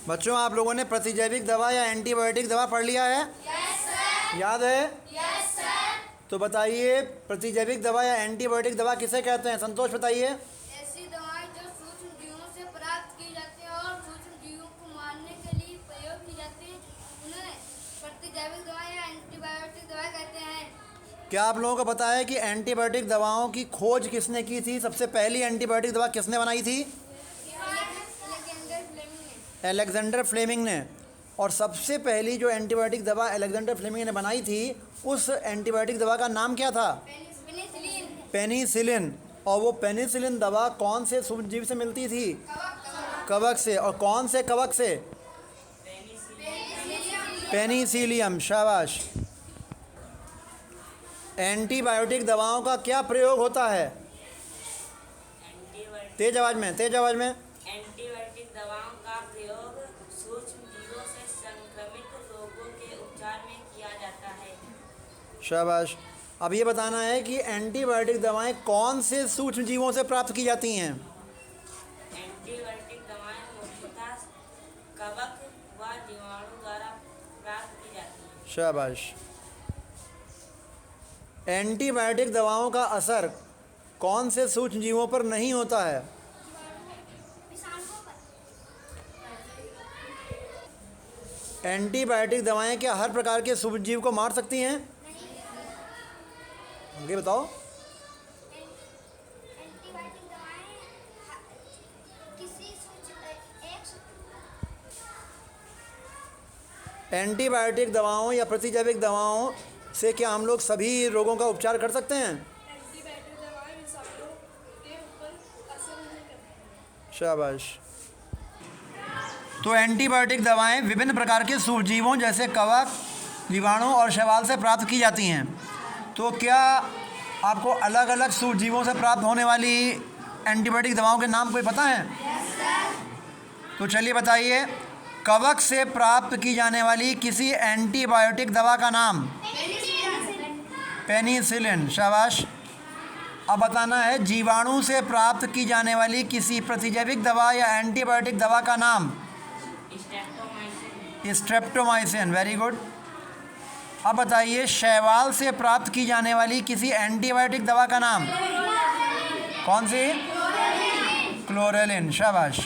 बच्चों, आप लोगों ने प्रतिजैविक दवा या एंटीबायोटिक दवा पढ़ लिया है? Yes sir. याद है? Yes sir. तो बताइए, प्रतिजैविक दवा या एंटीबायोटिक दवा किसे कहते हैं? संतोष बताइए। ऐसी दवाएं जो सूक्ष्म जीवों से प्राप्त की जाती हैं और सूक्ष्म जीवों को मारने के लिए प्रयोग की जाती हैं, उन्हें प्रतिजैविक दवा या एंटीबायोटिक दवा कहते हैं। क्या आप लोगों को पता है कि एंटीबायोटिक दवाओं की खोज किसने की थी? सबसे पहली एंटीबायोटिक दवा किसने बनाई थी? अलेक्जेंडर फ्लेमिंग ने। और सबसे पहली जो एंटीबायोटिक दवा अलेक्जेंडर फ्लेमिंग ने बनाई थी, उस एंटीबायोटिक दवा का नाम क्या था? पेनिसिलिन। पेनिसिलिन। और वो पेनिसिलिन दवा कौन से सूक्ष्मजीव से मिलती थी? कवक से। और कौन से कवक से? पेनिसिलियम। शाबाश। एंटीबायोटिक दवाओं का क्या प्रयोग होता है? तेज आवाज में, तेज आवाज में। एंटीबायोटिक दवाओं का प्रयोग सूक्ष्म जीवों से संक्रमित रोगों के उपचार में किया जाता है। शाबाश। अब ये बताना है कि एंटीबायोटिक दवाएं कौन से सूक्ष्म जीवों से प्राप्त की जाती हैं? एंटीबायोटिक दवाएं मुख्यतः कवक व जीवाणु द्वारा प्राप्त की जाती हैं। शाबाश। एंटीबायोटिक दवाओं का असर कौन से सूक्ष्म जीवों पर नहीं होता है? एंटीबायोटिक दवाएं क्या हर प्रकार के सूक्ष्म जीव को मार सकती हैं? आगे बताओ। एंटीबायोटिक दवाएं एंटीबायोटिक दवाओं या प्रतिजैविक दवाओं से क्या हम लोग सभी रोगों का उपचार कर सकते हैं? एंटीबायोटिक दवाएं इंसानों के ऊपर असर नहीं करती। शाबाश। तो एंटीबायोटिक दवाएं विभिन्न प्रकार के सूक्ष्मजीवों जैसे कवक, जीवाणु और शैवाल से प्राप्त की जाती हैं। तो क्या आपको अलग अलग सूक्ष्मजीवों से प्राप्त होने वाली एंटीबायोटिक दवाओं के नाम कोई पता है? तो चलिए बताइए। कवक से प्राप्त की जाने वाली किसी एंटीबायोटिक दवा का नाम? पेनिसिलिन। शाबाश। अब बताना है, जीवाणु से प्राप्त की जाने वाली किसी प्रतिजैविक दवा या एंटीबायोटिक दवा का नाम? स्ट्रेप्टोमाइसिन। Very good. अब बताइए, शैवाल से प्राप्त की जाने वाली किसी एंटीबायोटिक दवा का नाम? कौन सी? क्लोरेलिन। शाबाश।